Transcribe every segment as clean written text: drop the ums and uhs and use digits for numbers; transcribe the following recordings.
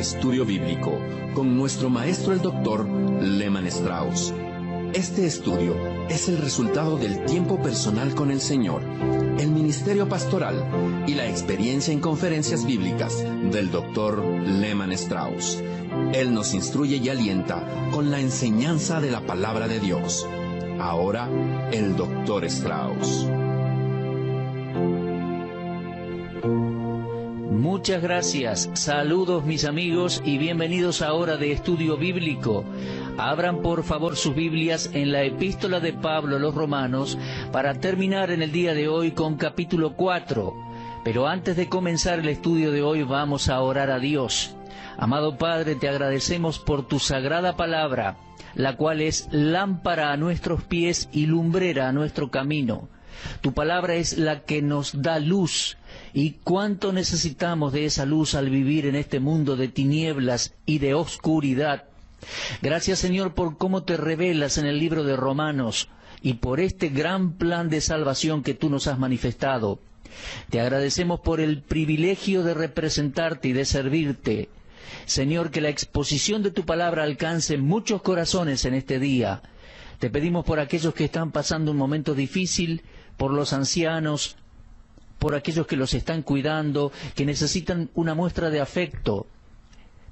Estudio Bíblico con nuestro maestro el Dr. Lehman Strauss. Este estudio es el resultado del tiempo personal con el Señor, el ministerio pastoral y la experiencia en conferencias bíblicas del Dr. Lehman Strauss. Él nos instruye y alienta con la enseñanza de la palabra de Dios. Ahora, el Dr. Strauss. Muchas gracias. Saludos mis amigos y bienvenidos a Hora de Estudio Bíblico. Abran por favor sus Biblias en la Epístola de Pablo a los Romanos para terminar en el día de hoy con capítulo 4. Pero antes de comenzar el estudio de hoy vamos a orar a Dios. Amado Padre, te agradecemos por tu sagrada palabra, la cual es lámpara a nuestros pies y lumbrera a nuestro camino. Tu palabra es la que nos da luz, y cuánto necesitamos de esa luz al vivir en este mundo de tinieblas y de oscuridad. Gracias, Señor, por cómo te revelas en el libro de Romanos y por este gran plan de salvación que tú nos has manifestado. Te agradecemos por el privilegio de representarte y de servirte. Señor, que la exposición de tu palabra alcance muchos corazones en este día. Te pedimos por aquellos que están pasando un momento difícil, por los ancianos, por aquellos que los están cuidando, que necesitan una muestra de afecto.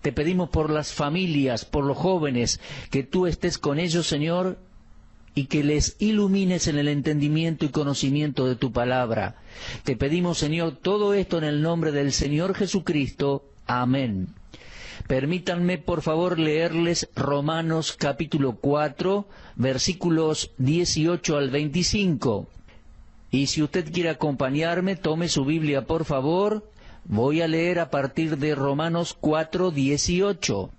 Te pedimos por las familias, por los jóvenes, que tú estés con ellos, Señor, y que les ilumines en el entendimiento y conocimiento de tu palabra. Te pedimos, Señor, todo esto en el nombre del Señor Jesucristo. Amén. Permítanme, por favor, leerles Romanos capítulo 4, versículos 18 al 25. Y si usted quiere acompañarme, tome su Biblia, por favor. Voy a leer a partir de Romanos 4, 18.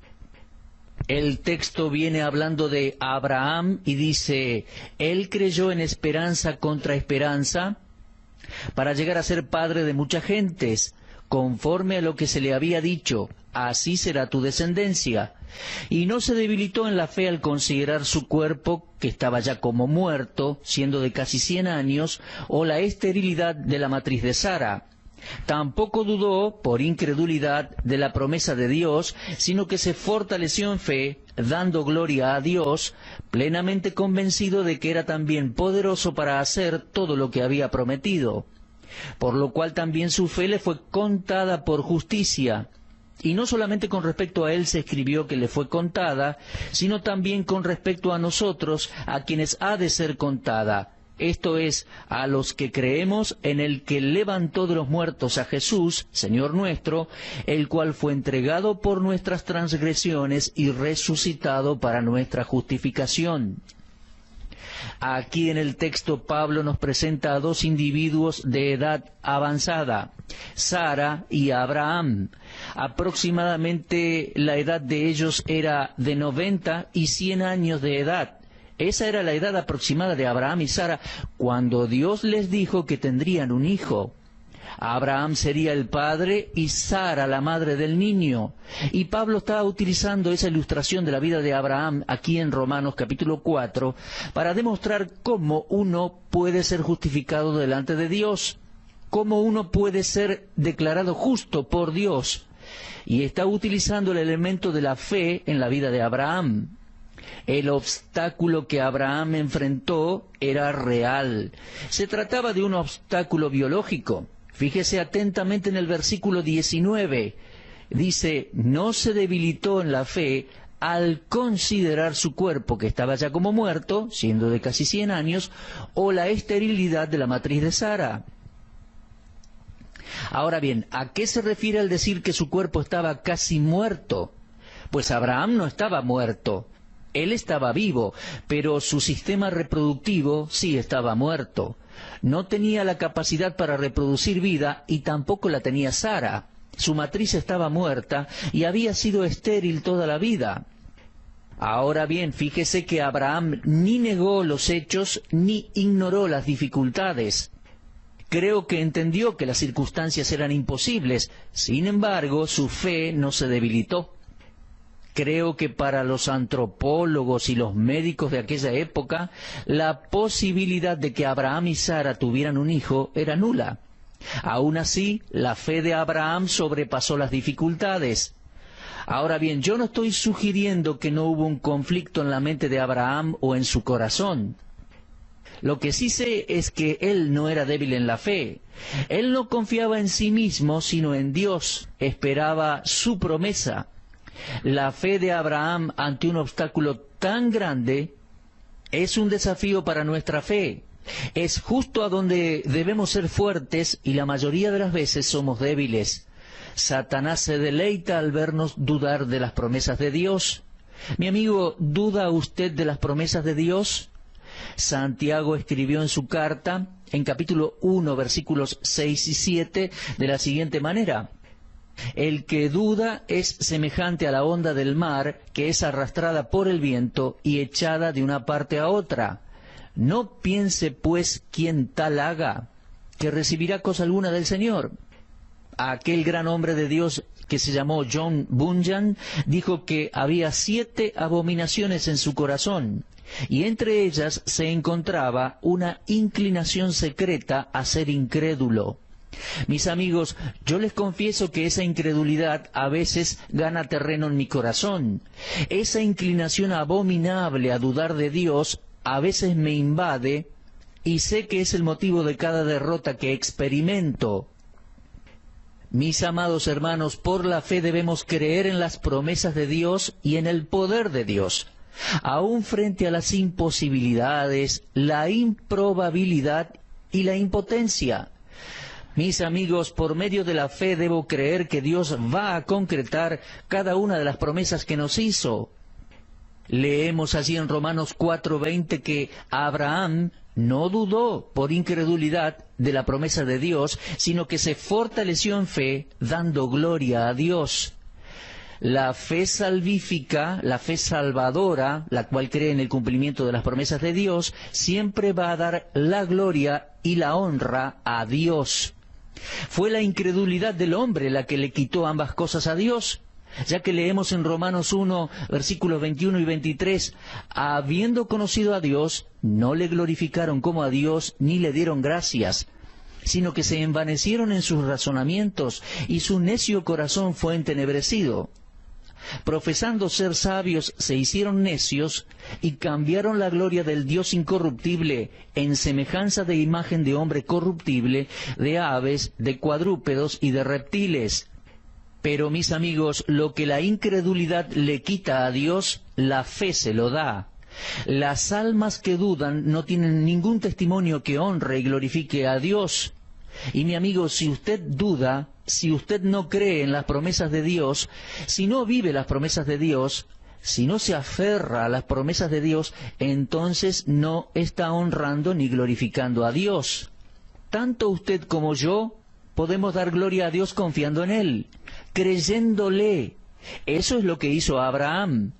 El texto viene hablando de Abraham y dice: Él creyó en esperanza contra esperanza para llegar a ser padre de muchas gentes, conforme a lo que se le había dicho, así será tu descendencia. Y no se debilitó en la fe al considerar su cuerpo, que estaba ya como muerto, siendo de casi 100 años, o la esterilidad de la matriz de Sara. Tampoco dudó, por incredulidad, de la promesa de Dios, sino que se fortaleció en fe, dando gloria a Dios, plenamente convencido de que era también poderoso para hacer todo lo que había prometido. Por lo cual también su fe le fue contada por justicia. Y no solamente con respecto a él se escribió que le fue contada, sino también con respecto a nosotros, a quienes ha de ser contada. Esto es, a los que creemos en el que levantó de los muertos a Jesús, Señor nuestro, el cual fue entregado por nuestras transgresiones y resucitado para nuestra justificación. Aquí en el texto Pablo nos presenta a dos individuos de edad avanzada, Sara y Abraham. Aproximadamente la edad de ellos era de 90 y 100 años de edad. Esa era la edad aproximada de Abraham y Sara cuando Dios les dijo que tendrían un hijo. Abraham sería el padre y Sara la madre del niño. Y Pablo está utilizando esa ilustración de la vida de Abraham aquí en Romanos capítulo 4 para demostrar cómo uno puede ser justificado delante de Dios, cómo uno puede ser declarado justo por Dios. Y está utilizando el elemento de la fe en la vida de Abraham. El obstáculo que Abraham enfrentó era real. Se trataba de un obstáculo biológico. Fíjese atentamente en el versículo 19. Dice: no se debilitó en la fe al considerar su cuerpo, que estaba ya como muerto, siendo de casi 100 años, o la esterilidad de la matriz de Sara. Ahora bien, ¿a qué se refiere al decir que su cuerpo estaba casi muerto? Pues Abraham no estaba muerto. Él estaba vivo, pero su sistema reproductivo sí estaba muerto. No tenía la capacidad para reproducir vida y tampoco la tenía Sara. Su matriz estaba muerta y había sido estéril toda la vida. Ahora bien, fíjese que Abraham ni negó los hechos ni ignoró las dificultades. Creo que entendió que las circunstancias eran imposibles. Sin embargo, su fe no se debilitó. Creo que para los antropólogos y los médicos de aquella época, la posibilidad de que Abraham y Sara tuvieran un hijo era nula. Aún así, la fe de Abraham sobrepasó las dificultades. Ahora bien, yo no estoy sugiriendo que no hubo un conflicto en la mente de Abraham o en su corazón. Lo que sí sé es que él no era débil en la fe. Él no confiaba en sí mismo, sino en Dios. Esperaba su promesa. La fe de Abraham ante un obstáculo tan grande es un desafío para nuestra fe. Es justo a donde debemos ser fuertes y la mayoría de las veces somos débiles. Satanás se deleita al vernos dudar de las promesas de Dios. Mi amigo, ¿duda usted de las promesas de Dios? Santiago escribió en su carta, en capítulo 1, versículos 6 y 7, de la siguiente manera: el que duda es semejante a la onda del mar, que es arrastrada por el viento y echada de una parte a otra. No piense, pues, quien tal haga, que recibirá cosa alguna del Señor. Aquel gran hombre de Dios que se llamó John Bunyan dijo que había 7 abominaciones en su corazón, y entre ellas se encontraba una inclinación secreta a ser incrédulo. Mis amigos, yo les confieso que esa incredulidad a veces gana terreno en mi corazón. Esa inclinación abominable a dudar de Dios a veces me invade y sé que es el motivo de cada derrota que experimento. Mis amados hermanos, por la fe debemos creer en las promesas de Dios y en el poder de Dios. Aún frente a las imposibilidades, la improbabilidad y la impotencia. Mis amigos, por medio de la fe debo creer que Dios va a concretar cada una de las promesas que nos hizo. Leemos allí en Romanos 4:20 que Abraham no dudó por incredulidad de la promesa de Dios, sino que se fortaleció en fe, dando gloria a Dios. La fe salvífica, la fe salvadora, la cual cree en el cumplimiento de las promesas de Dios, siempre va a dar la gloria y la honra a Dios. Fue la incredulidad del hombre la que le quitó ambas cosas a Dios, ya que leemos en Romanos 1, versículos 21 y 23, habiendo conocido a Dios, no le glorificaron como a Dios, ni le dieron gracias, sino que se envanecieron en sus razonamientos, y su necio corazón fue entenebrecido. Profesando ser sabios, se hicieron necios, y cambiaron la gloria del Dios incorruptible en semejanza de imagen de hombre corruptible, de aves, de cuadrúpedos y de reptiles. Pero, mis amigos, lo que la incredulidad le quita a Dios, la fe se lo da. Las almas que dudan no tienen ningún testimonio que honre y glorifique a Dios. Y mi amigo, si usted duda, si usted no cree en las promesas de Dios, si no vive las promesas de Dios, si no se aferra a las promesas de Dios, entonces no está honrando ni glorificando a Dios. Tanto usted como yo podemos dar gloria a Dios confiando en Él, creyéndole. Eso es lo que hizo Abraham.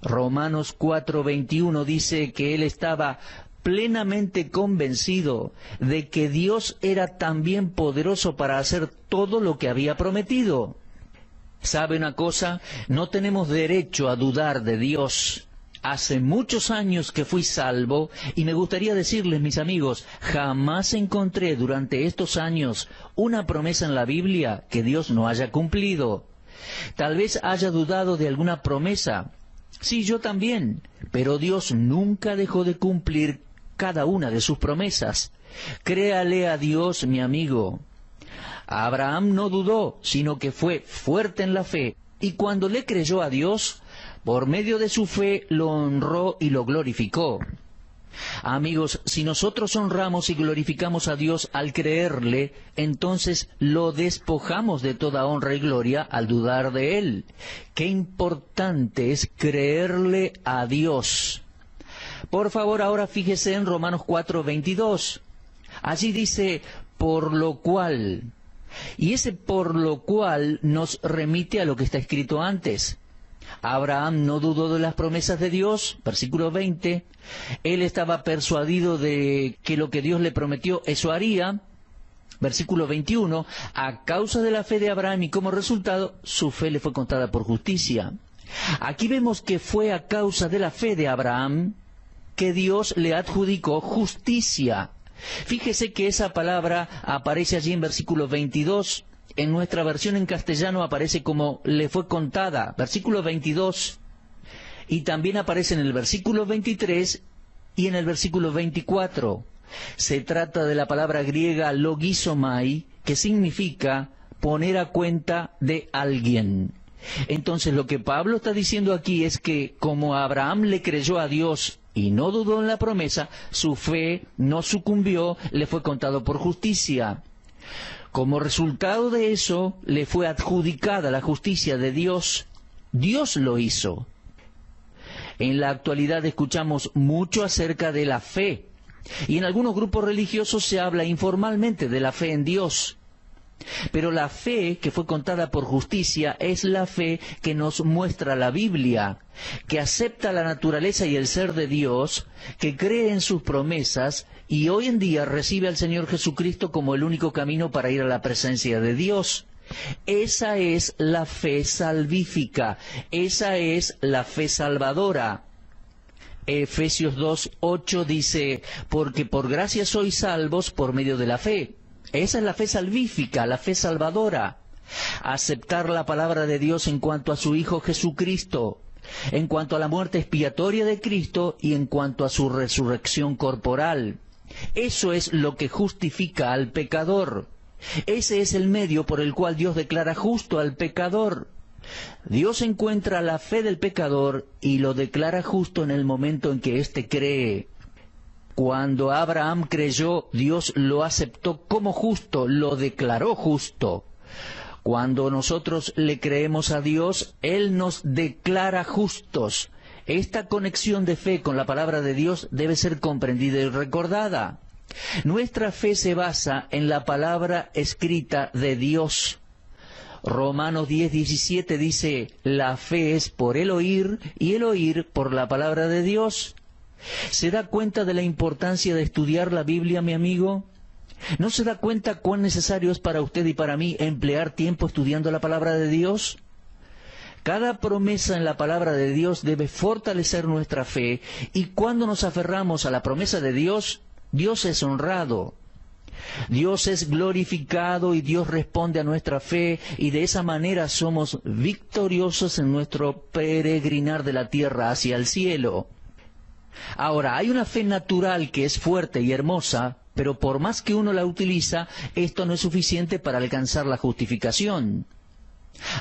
Romanos 4:21 dice que él estaba plenamente convencido de que Dios era también poderoso para hacer todo lo que había prometido. ¿Sabe una cosa? No tenemos derecho a dudar de Dios. Hace muchos años que fui salvo y me gustaría decirles, mis amigos, jamás encontré durante estos años una promesa en la Biblia que Dios no haya cumplido. Tal vez haya dudado de alguna promesa. Sí, yo también, pero Dios nunca dejó de cumplir cada una de sus promesas. Créale a Dios, mi amigo. Abraham no dudó, sino que fue fuerte en la fe, y cuando le creyó a Dios, por medio de su fe lo honró y lo glorificó. Amigos, si nosotros honramos y glorificamos a Dios al creerle, entonces lo despojamos de toda honra y gloria al dudar de Él. Qué importante es creerle a Dios. Por favor, ahora fíjese en Romanos 4:22. Allí dice, por lo cual. Y ese por lo cual nos remite a lo que está escrito antes. Abraham no dudó de las promesas de Dios, versículo 20. Él estaba persuadido de que lo que Dios le prometió, eso haría. Versículo 21. A causa de la fe de Abraham y como resultado, su fe le fue contada por justicia. Aquí vemos que fue a causa de la fe de Abraham que Dios le adjudicó justicia. Fíjese que esa palabra aparece allí en versículo 22. en nuestra versión en castellano aparece como le fue contada, versículo 22, y también aparece en el versículo 23 y en el versículo 24. Se trata de la palabra griega logizomai, que significa poner a cuenta de alguien. Entonces lo que Pablo está diciendo aquí es que como Abraham le creyó a Dios y no dudó en la promesa, su fe no sucumbió, le fue contado por justicia. Como resultado de eso, le fue adjudicada la justicia de Dios. Dios lo hizo. En la actualidad escuchamos mucho acerca de la fe, y en algunos grupos religiosos se habla informalmente de la fe en Dios. Pero la fe que fue contada por justicia es la fe que nos muestra la Biblia, que acepta la naturaleza y el ser de Dios, que cree en sus promesas y hoy en día recibe al Señor Jesucristo como el único camino para ir a la presencia de Dios. Esa es la fe salvífica, esa es la fe salvadora. Efesios 2:8 dice, porque por gracia sois salvos por medio de la fe. Esa es la fe salvífica, la fe salvadora. Aceptar la palabra de Dios en cuanto a su Hijo Jesucristo, en cuanto a la muerte expiatoria de Cristo y en cuanto a su resurrección corporal. Eso es lo que justifica al pecador. Ese es el medio por el cual Dios declara justo al pecador. Dios encuentra la fe del pecador y lo declara justo en el momento en que éste cree. Cuando Abraham creyó, Dios lo aceptó como justo, lo declaró justo. Cuando nosotros le creemos a Dios, Él nos declara justos. Esta conexión de fe con la palabra de Dios debe ser comprendida y recordada. Nuestra fe se basa en la palabra escrita de Dios. Romanos 10:17 dice, la fe es por el oír y el oír por la palabra de Dios. ¿Se da cuenta de la importancia de estudiar la Biblia, mi amigo? ¿No se da cuenta cuán necesario es para usted y para mí emplear tiempo estudiando la palabra de Dios? Cada promesa en la palabra de Dios debe fortalecer nuestra fe, y cuando nos aferramos a la promesa de Dios, Dios es honrado. Dios es glorificado y Dios responde a nuestra fe, y de esa manera somos victoriosos en nuestro peregrinar de la tierra hacia el cielo. Ahora, hay una fe natural que es fuerte y hermosa, pero por más que uno la utiliza, esto no es suficiente para alcanzar la justificación.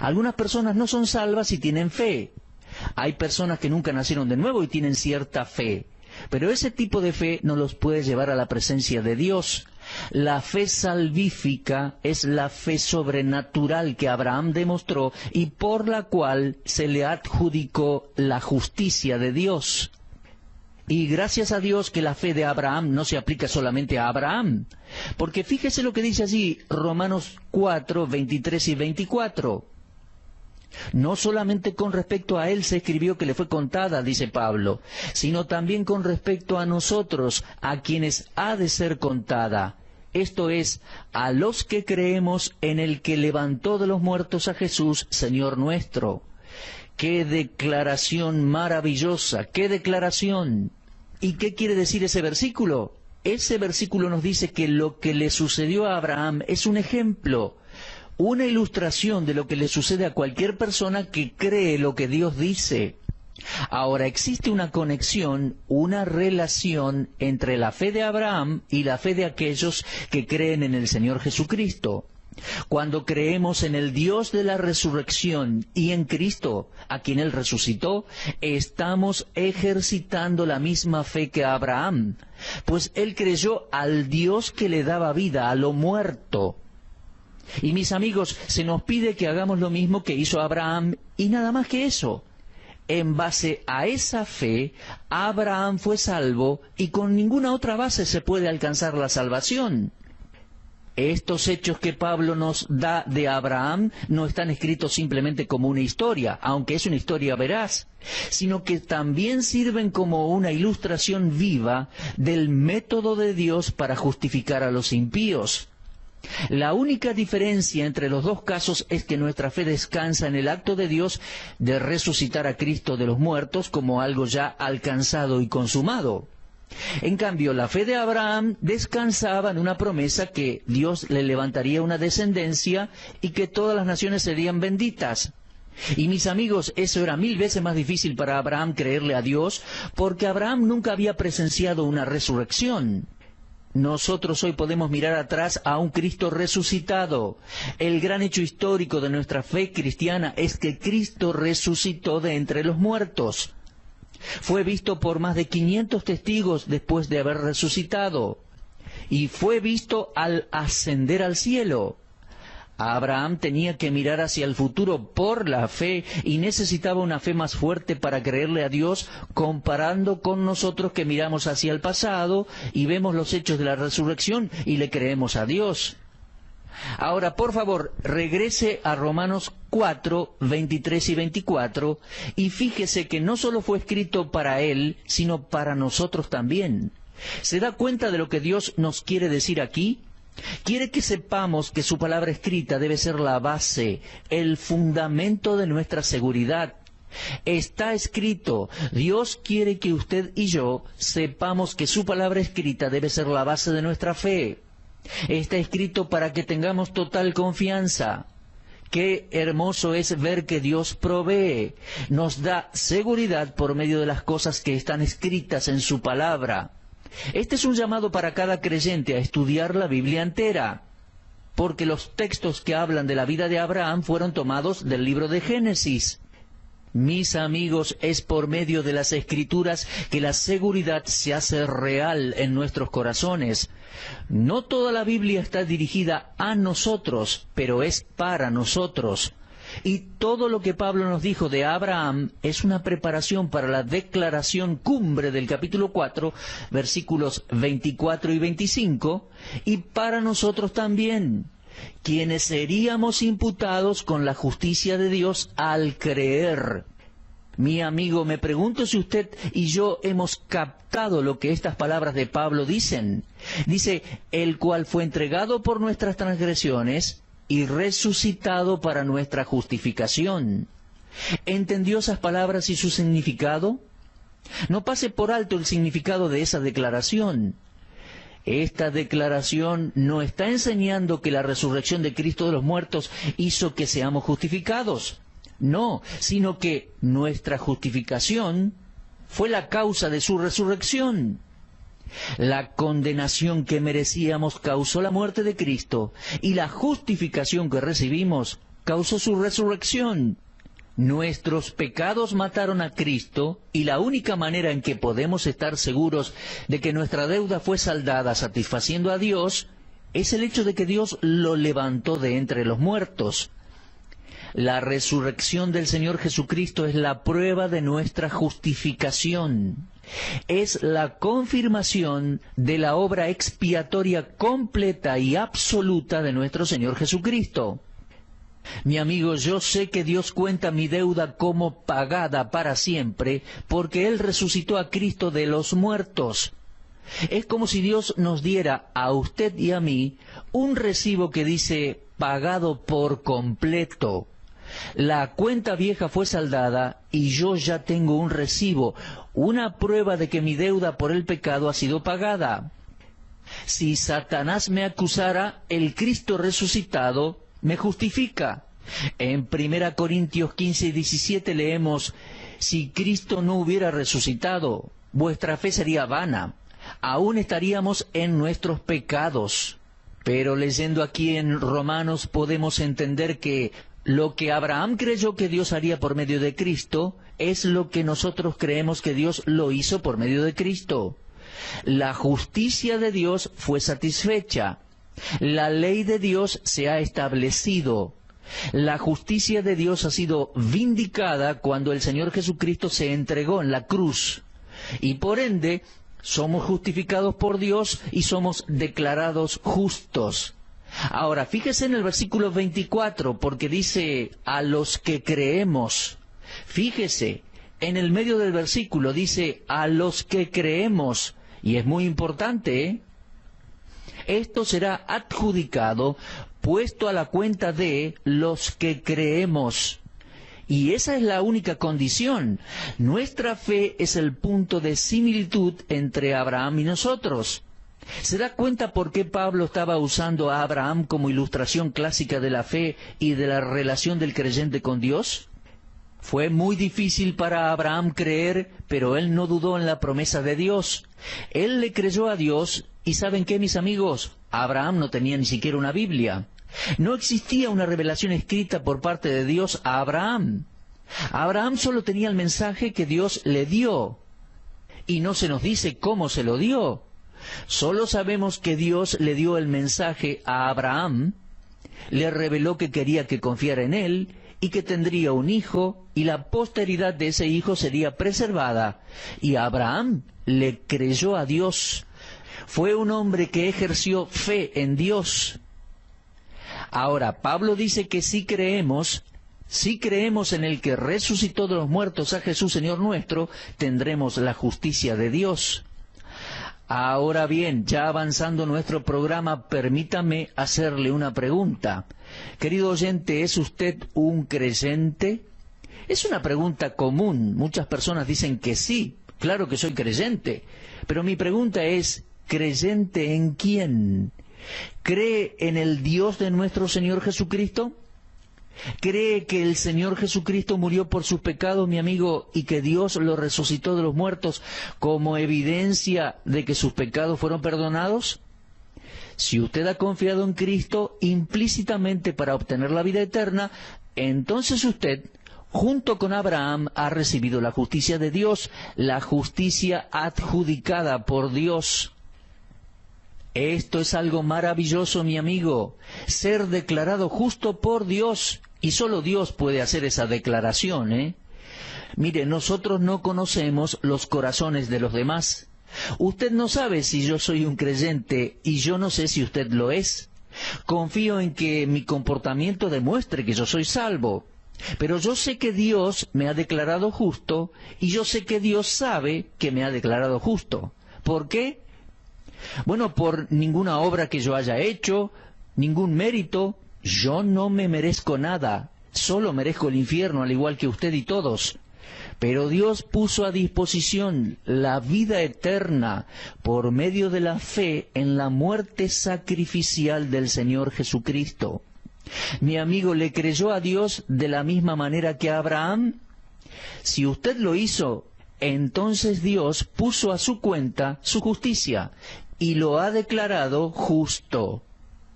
Algunas personas no son salvas y tienen fe. Hay personas que nunca nacieron de nuevo y tienen cierta fe. Pero ese tipo de fe no los puede llevar a la presencia de Dios. La fe salvífica es la fe sobrenatural que Abraham demostró y por la cual se le adjudicó la justicia de Dios. Y gracias a Dios que la fe de Abraham no se aplica solamente a Abraham. Porque fíjese lo que dice allí Romanos 4, 23 y 24. No solamente con respecto a él se escribió que le fue contada, dice Pablo, sino también con respecto a nosotros, a quienes ha de ser contada. Esto es, a los que creemos en el que levantó de los muertos a Jesús, Señor nuestro. ¡Qué declaración maravillosa! ¡Qué declaración! ¿Y qué quiere decir ese versículo? Ese versículo nos dice que lo que le sucedió a Abraham es un ejemplo, una ilustración de lo que le sucede a cualquier persona que cree lo que Dios dice. Ahora, existe una conexión, una relación entre la fe de Abraham y la fe de aquellos que creen en el Señor Jesucristo. Cuando creemos en el Dios de la resurrección y en Cristo, a quien Él resucitó, estamos ejercitando la misma fe que Abraham, pues Él creyó al Dios que le daba vida a lo muerto. Y mis amigos, se nos pide que hagamos lo mismo que hizo Abraham y nada más que eso. En base a esa fe, Abraham fue salvo y con ninguna otra base se puede alcanzar la salvación. Estos hechos que Pablo nos da de Abraham no están escritos simplemente como una historia, aunque es una historia veraz, sino que también sirven como una ilustración viva del método de Dios para justificar a los impíos. La única diferencia entre los dos casos es que nuestra fe descansa en el acto de Dios de resucitar a Cristo de los muertos como algo ya alcanzado y consumado. En cambio, la fe de Abraham descansaba en una promesa que Dios le levantaría una descendencia y que todas las naciones serían benditas. Y mis amigos, eso era 1000 veces más difícil para Abraham creerle a Dios, porque Abraham nunca había presenciado una resurrección. Nosotros hoy podemos mirar atrás a un Cristo resucitado. El gran hecho histórico de nuestra fe cristiana es que Cristo resucitó de entre los muertos. Fue visto por más de 500 testigos después de haber resucitado, y fue visto al ascender al cielo. Abraham tenía que mirar hacia el futuro por la fe y necesitaba una fe más fuerte para creerle a Dios, comparando con nosotros que miramos hacia el pasado y vemos los hechos de la resurrección y le creemos a Dios. Ahora, por favor, regrese a Romanos 4, 23 y 24 y fíjese que no solo fue escrito para él, sino para nosotros también. ¿Se da cuenta de lo que Dios nos quiere decir aquí? Quiere que sepamos que su palabra escrita debe ser la base, el fundamento de nuestra seguridad. Está escrito. Dios quiere que usted y yo sepamos que su palabra escrita debe ser la base de nuestra fe. Está escrito para que tengamos total confianza. Qué hermoso es ver que Dios provee, nos da seguridad por medio de las cosas que están escritas en su palabra. Este es un llamado para cada creyente a estudiar la Biblia entera, porque los textos que hablan de la vida de Abraham fueron tomados del libro de Génesis. Mis amigos, es por medio de las Escrituras que la seguridad se hace real en nuestros corazones. No toda la Biblia está dirigida a nosotros, pero es para nosotros. Y todo lo que Pablo nos dijo de Abraham es una preparación para la declaración cumbre del capítulo 4, versículos 24 y 25, y para nosotros también, quienes seríamos imputados con la justicia de Dios al creer. Mi amigo, me pregunto si usted y yo hemos captado lo que estas palabras de Pablo dicen. Dice, el cual fue entregado por nuestras transgresiones y resucitado para nuestra justificación. ¿Entendió esas palabras y su significado? No pase por alto el significado de esa declaración. Esta declaración no está enseñando que la resurrección de Cristo de los muertos hizo que seamos justificados. No, sino que nuestra justificación fue la causa de su resurrección. La condenación que merecíamos causó la muerte de Cristo, y la justificación que recibimos causó su resurrección. Nuestros pecados mataron a Cristo, y la única manera en que podemos estar seguros de que nuestra deuda fue saldada satisfaciendo a Dios es el hecho de que Dios lo levantó de entre los muertos. La resurrección del Señor Jesucristo es la prueba de nuestra justificación. Es la confirmación de la obra expiatoria completa y absoluta de nuestro Señor Jesucristo. Mi amigo, yo sé que Dios cuenta mi deuda como pagada para siempre, porque Él resucitó a Cristo de los muertos. Es como si Dios nos diera a usted y a mí un recibo que dice pagado por completo. La cuenta vieja fue saldada y yo ya tengo un recibo, una prueba de que mi deuda por el pecado ha sido pagada. Si Satanás me acusara, el Cristo resucitado me justifica. En 1 Corintios 15 y 17 leemos, si Cristo no hubiera resucitado, vuestra fe sería vana, aún estaríamos en nuestros pecados. Pero leyendo aquí en Romanos podemos entender que lo que Abraham creyó que Dios haría por medio de Cristo es lo que nosotros creemos que Dios lo hizo por medio de Cristo. La justicia de Dios fue satisfecha. La ley de Dios se ha establecido. La justicia de Dios ha sido vindicada cuando el Señor Jesucristo se entregó en la cruz. Y por ende, somos justificados por Dios y somos declarados justos. Ahora, fíjese en el versículo 24, porque dice, a los que creemos. Fíjese, en el medio del versículo dice, a los que creemos. Y es muy importante, ¿eh? Esto será adjudicado, puesto a la cuenta de los que creemos. Y esa es la única condición. Nuestra fe es el punto de similitud entre Abraham y nosotros. ¿Se da cuenta por qué Pablo estaba usando a Abraham como ilustración clásica de la fe y de la relación del creyente con Dios? Fue muy difícil para Abraham creer, pero él no dudó en la promesa de Dios. Él le creyó a Dios, y ¿saben qué, mis amigos? Abraham no tenía ni siquiera una Biblia. No existía una revelación escrita por parte de Dios a Abraham. Abraham solo tenía el mensaje que Dios le dio, y no se nos dice cómo se lo dio. Solo sabemos que Dios le dio el mensaje a Abraham, le reveló que quería que confiara en él, y que tendría un hijo, y la posteridad de ese hijo sería preservada. Y Abraham le creyó a Dios. Fue un hombre que ejerció fe en Dios. Ahora, Pablo dice que si creemos en el que resucitó de los muertos a Jesús, Señor nuestro, tendremos la justicia de Dios. Ahora bien, ya avanzando nuestro programa, permítame hacerle una pregunta. Querido oyente, ¿es usted un creyente? Es una pregunta común. Muchas personas dicen que sí, claro que soy creyente. Pero mi pregunta es, ¿creyente en quién? ¿Cree en el Dios de nuestro Señor Jesucristo? ¿Cree que el Señor Jesucristo murió por sus pecados, mi amigo, y que Dios lo resucitó de los muertos como evidencia de que sus pecados fueron perdonados? Si usted ha confiado en Cristo implícitamente para obtener la vida eterna, entonces usted, junto con Abraham, ha recibido la justicia de Dios, la justicia adjudicada por Dios. Esto es algo maravilloso, mi amigo, ser declarado justo por Dios, y solo Dios puede hacer esa declaración, ¿eh? Mire, nosotros no conocemos los corazones de los demás. Usted no sabe si yo soy un creyente, y yo no sé si usted lo es. Confío en que mi comportamiento demuestre que yo soy salvo, pero yo sé que Dios me ha declarado justo, y yo sé que Dios sabe que me ha declarado justo. ¿Por qué? Bueno, por ninguna obra que yo haya hecho, ningún mérito. Yo no me merezco nada, solo merezco el infierno, al igual que usted y todos. Pero Dios puso a disposición la vida eterna por medio de la fe en la muerte sacrificial del Señor Jesucristo. Mi amigo, ¿le creyó a Dios de la misma manera que a Abraham? Si usted lo hizo, entonces Dios puso a su cuenta su justicia y lo ha declarado justo.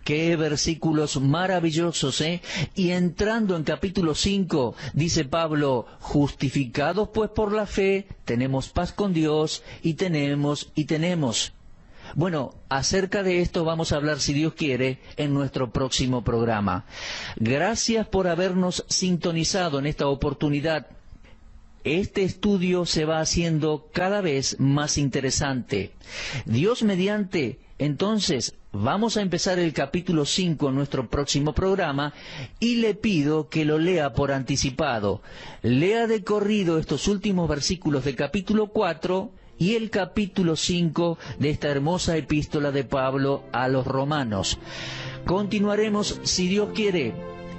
¡Qué versículos maravillosos, eh! Y entrando en capítulo 5, dice Pablo, justificados pues por la fe, tenemos paz con Dios, y tenemos. Bueno, acerca de esto vamos a hablar, si Dios quiere, en nuestro próximo programa. Gracias por habernos sintonizado en esta oportunidad. Este estudio se va haciendo cada vez más interesante. Dios mediante, entonces, vamos a empezar el capítulo 5 en nuestro próximo programa, y le pido que lo lea por anticipado. Lea de corrido estos últimos versículos del capítulo 4 y el capítulo 5 de esta hermosa epístola de Pablo a los romanos. Continuaremos, si Dios quiere.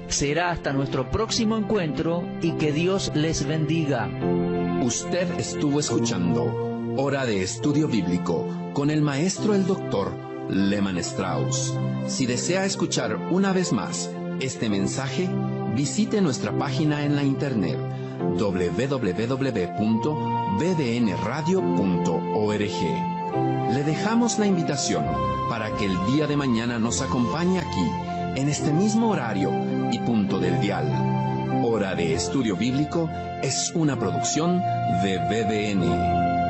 Será hasta nuestro próximo encuentro, y que Dios les bendiga. Usted estuvo escuchando Hora de Estudio Bíblico con el maestro el doctor Lehman Strauss. Si desea escuchar una vez más este mensaje, visite nuestra página en la internet www.bbnradio.org. Le dejamos la invitación para que el día de mañana nos acompañe aquí, en este mismo horario y punto del dial. Hora de Estudio Bíblico es una producción de BBN.